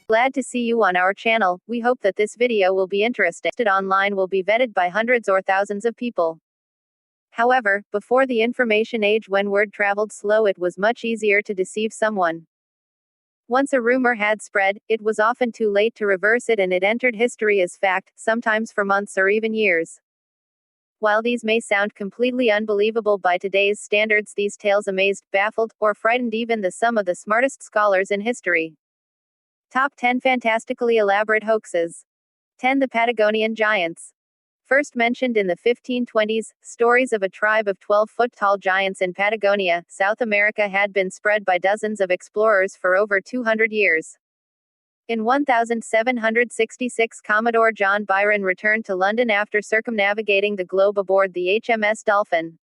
Glad to see you on our channel. We hope that this video will be interesting. Online will be vetted by hundreds or thousands of people. However, before the information age when word traveled slow, it was much easier to deceive someone. Once a rumor had spread, it was often too late to reverse it and it entered history as fact, sometimes for months or even years. While these may sound completely unbelievable by today's standards, these tales amazed, baffled, or frightened even some of the smartest scholars in history. Top 10 Fantastically Elaborate Hoaxes. 10. The Patagonian Giants. First mentioned in the 1520s, stories of a tribe of 12-foot-tall giants in Patagonia, South America had been spread by dozens of explorers for over 200 years. In 1766, Commodore John Byron returned to London after circumnavigating the globe aboard the HMS Dolphin.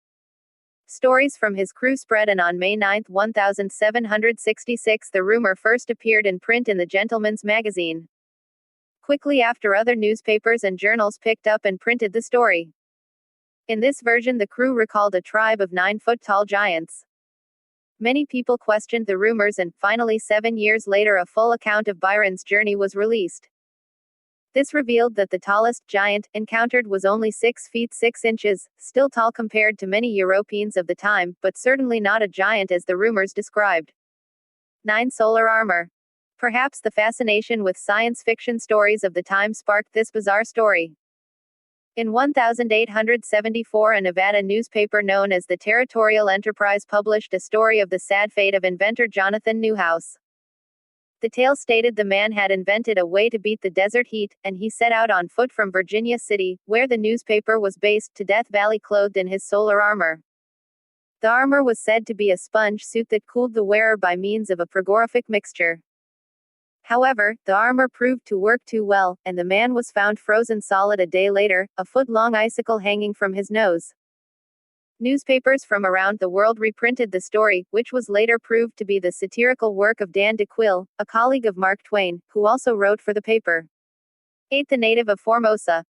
Stories from his crew spread, and on May 9, 1766, the rumor first appeared in print in the Gentleman's Magazine. Quickly after, other newspapers and journals picked up and printed the story. In this version, the crew recalled a tribe of 9-foot-tall giants. Many people questioned the rumors, and finally 7 years later a full account of Byron's journey was released. This revealed that the tallest giant encountered was only 6 feet 6 inches, still tall compared to many Europeans of the time, but certainly not a giant as the rumors described. 9. Solar armor. Perhaps the fascination with science fiction stories of the time sparked this bizarre story. In 1874, a Nevada newspaper known as the Territorial Enterprise published a story of the sad fate of inventor Jonathan Newhouse. The tale stated the man had invented a way to beat the desert heat, and he set out on foot from Virginia City, where the newspaper was based, to Death Valley clothed in his solar armor. The armor was said to be a sponge suit that cooled the wearer by means of a frigorific mixture. However, the armor proved to work too well, and the man was found frozen solid a day later, a foot-long icicle hanging from his nose. Newspapers from around the world reprinted the story, which was later proved to be the satirical work of Dan de Quille, a colleague of Mark Twain, who also wrote for the paper. 8. The native of Formosa.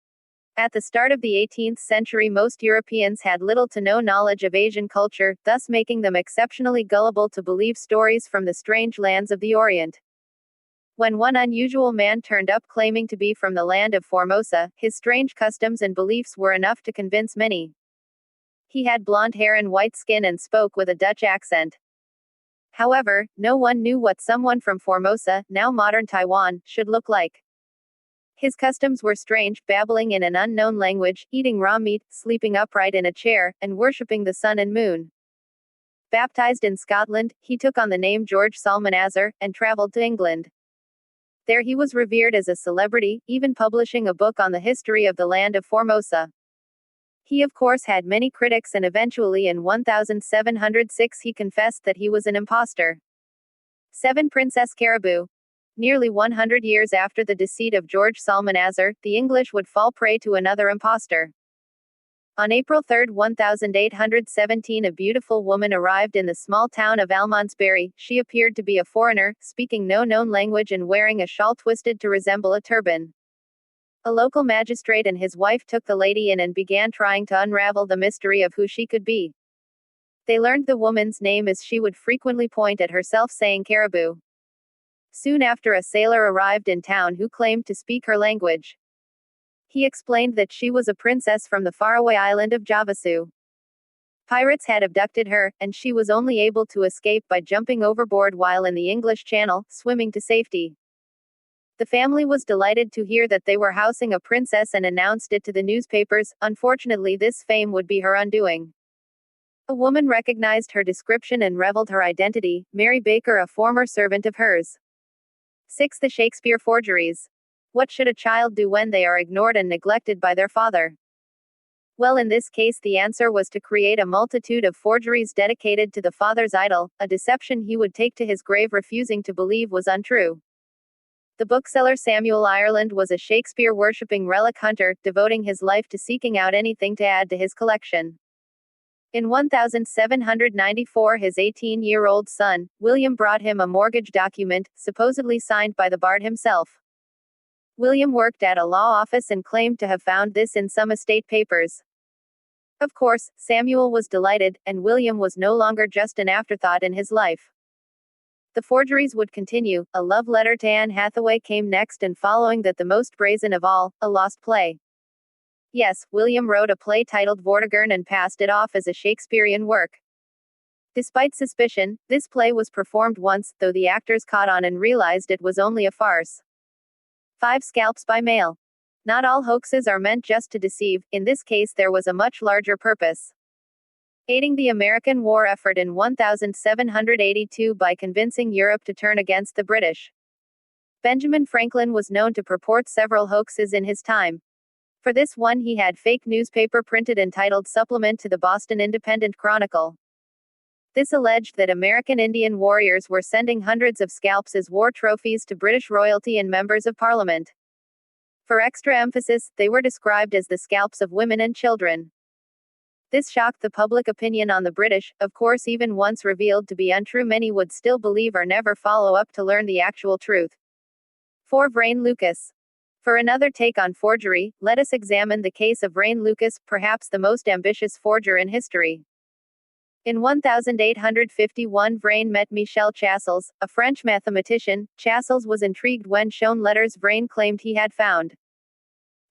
At the start of the 18th century, most Europeans had little to no knowledge of Asian culture, thus making them exceptionally gullible to believe stories from the strange lands of the Orient. When one unusual man turned up claiming to be from the land of Formosa, his strange customs and beliefs were enough to convince many. He had blonde hair and white skin and spoke with a Dutch accent. However, no one knew what someone from Formosa, now modern Taiwan, should look like. His customs were strange, babbling in an unknown language, eating raw meat, sleeping upright in a chair, and worshipping the sun and moon. Baptized in Scotland, he took on the name George Salmanazar, and traveled to England. There he was revered as a celebrity, even publishing a book on the history of the land of Formosa. He of course had many critics, and eventually in 1706 he confessed that he was an impostor. 7. Princess Caribou. Nearly 100 years after the deceit of George Salmanazar, the English would fall prey to another impostor. On April 3, 1817, a beautiful woman arrived in the small town of Almondsbury. She appeared to be a foreigner, speaking no known language and wearing a shawl twisted to resemble a turban. A local magistrate and his wife took the lady in and began trying to unravel the mystery of who she could be. They learned the woman's name, as she would frequently point at herself saying Caribou. Soon after, a sailor arrived in town who claimed to speak her language. He explained that she was a princess from the faraway island of Javasu. Pirates had abducted her, and she was only able to escape by jumping overboard while in the English Channel, swimming to safety. The family was delighted to hear that they were housing a princess and announced it to the newspapers. Unfortunately, this fame would be her undoing. A woman recognized her description and revealed her identity: Mary Baker, a former servant of hers. 6. The Shakespeare Forgeries. What should a child do when they are ignored and neglected by their father? Well, in this case the answer was to create a multitude of forgeries dedicated to the father's idol, a deception he would take to his grave, refusing to believe was untrue. The bookseller Samuel Ireland was a Shakespeare-worshipping relic hunter, devoting his life to seeking out anything to add to his collection. In 1794, his 18-year-old son, William, brought him a mortgage document, supposedly signed by the bard himself. William worked at a law office and claimed to have found this in some estate papers. Of course, Samuel was delighted, and William was no longer just an afterthought in his life. The forgeries would continue. A love letter to Anne Hathaway came next, and following that, the most brazen of all, a lost play. Yes, William wrote a play titled Vortigern and passed it off as a Shakespearean work. Despite suspicion, this play was performed once, though the actors caught on and realized it was only a farce. 5 scalps by mail. Not all hoaxes are meant just to deceive. In this case, there was a much larger purpose. Aiding the American war effort in 1782 by convincing Europe to turn against the British. Benjamin Franklin was known to purport several hoaxes in his time. For this one, he had fake newspaper printed entitled Supplement to the Boston Independent Chronicle. This alleged that American Indian warriors were sending hundreds of scalps as war trophies to British royalty and members of Parliament. For extra emphasis, they were described as the scalps of women and children. This shocked the public opinion on the British. Of course, even once revealed to be untrue, many would still believe or never follow up to learn the actual truth. 4. Vrain Lucas. For another take on forgery, let us examine the case of Vrain Lucas, perhaps the most ambitious forger in history. In 1851, Vrain met Michel Chassels, a French mathematician. Chassels was intrigued when shown letters Vrain claimed he had found.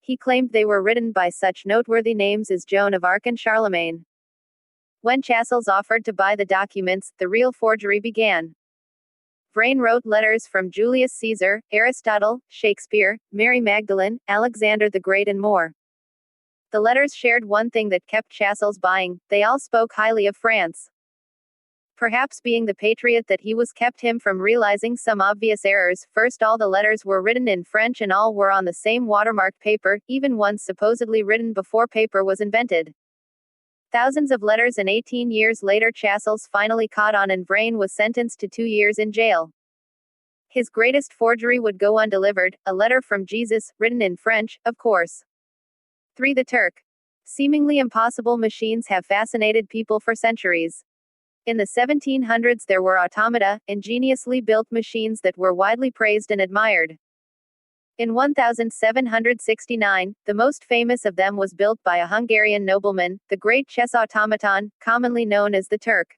He claimed they were written by such noteworthy names as Joan of Arc and Charlemagne. When Chassels offered to buy the documents, the real forgery began. Vrain wrote letters from Julius Caesar, Aristotle, Shakespeare, Mary Magdalene, Alexander the Great, and more. The letters shared one thing that kept Chassels buying: they all spoke highly of France. Perhaps being the patriot that he was kept him from realizing some obvious errors. First, all the letters were written in French and all were on the same watermarked paper, even ones supposedly written before paper was invented. Thousands of letters, and 18 years later Chassels finally caught on, and Vrain was sentenced to 2 years in jail. His greatest forgery would go undelivered: a letter from Jesus, written in French, of course. 3. The Turk. Seemingly impossible machines have fascinated people for centuries. In the 1700s, there were automata, ingeniously built machines that were widely praised and admired. In 1769, the most famous of them was built by a Hungarian nobleman, the great chess automaton, commonly known as the Turk.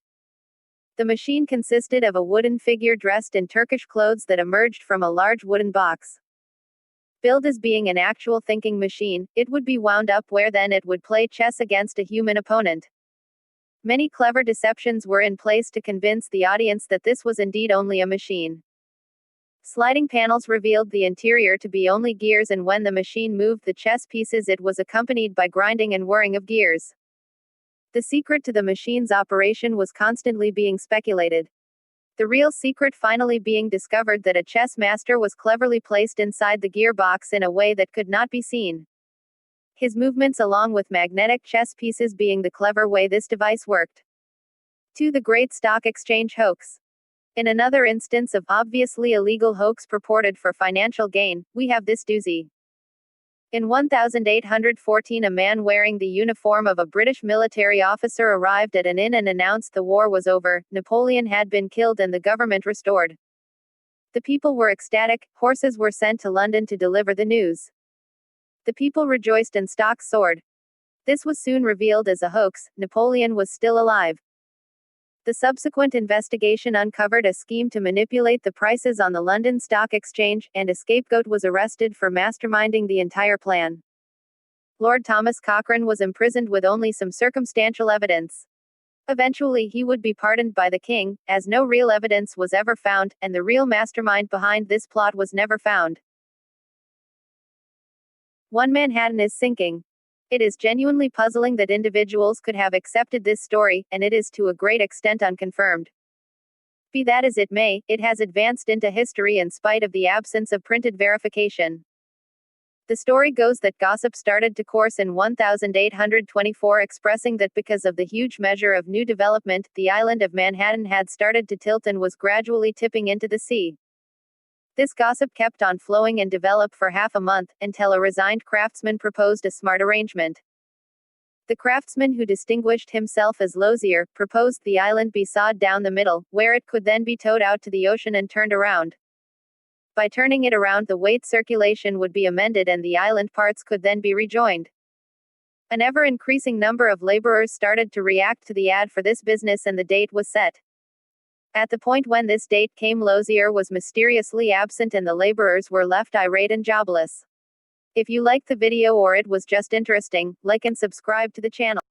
The machine consisted of a wooden figure dressed in Turkish clothes that emerged from a large wooden box. Billed as being an actual thinking machine, it would be wound up where then it would play chess against a human opponent. Many clever deceptions were in place to convince the audience that this was indeed only a machine. Sliding panels revealed the interior to be only gears, and when the machine moved the chess pieces, it was accompanied by grinding and whirring of gears. The secret to the machine's operation was constantly being speculated. The real secret finally being discovered: that a chess master was cleverly placed inside the gearbox in a way that could not be seen. His movements, along with magnetic chess pieces, being the clever way this device worked. 2. The Great Stock Exchange Hoax. In another instance of obviously illegal hoax purported for financial gain, we have this doozy. In 1814, a man wearing the uniform of a British military officer arrived at an inn and announced the war was over, Napoleon had been killed, and the government restored. The people were ecstatic. Horses were sent to London to deliver the news. The people rejoiced and stocks soared. This was soon revealed as a hoax. Napoleon was still alive. The subsequent investigation uncovered a scheme to manipulate the prices on the London Stock Exchange, and a scapegoat was arrested for masterminding the entire plan. Lord Thomas Cochrane was imprisoned with only some circumstantial evidence. Eventually, he would be pardoned by the king, as no real evidence was ever found, and the real mastermind behind this plot was never found. 1. Manhattan is sinking. It is genuinely puzzling that individuals could have accepted this story, and it is to a great extent unconfirmed. Be that as it may, it has advanced into history in spite of the absence of printed verification. The story goes that gossip started to course in 1824, expressing that because of the huge measure of new development, the island of Manhattan had started to tilt and was gradually tipping into the sea. This gossip kept on flowing and developed for half a month, until a resigned craftsman proposed a smart arrangement. The craftsman, who distinguished himself as Lozier, proposed the island be sawed down the middle, where it could then be towed out to the ocean and turned around. By turning it around, the weight circulation would be amended and the island parts could then be rejoined. An ever-increasing number of laborers started to react to the ad for this business, and the date was set. At the point when this date came, Lozier was mysteriously absent and the laborers were left irate and jobless. If you liked the video or it was just interesting, like and subscribe to the channel.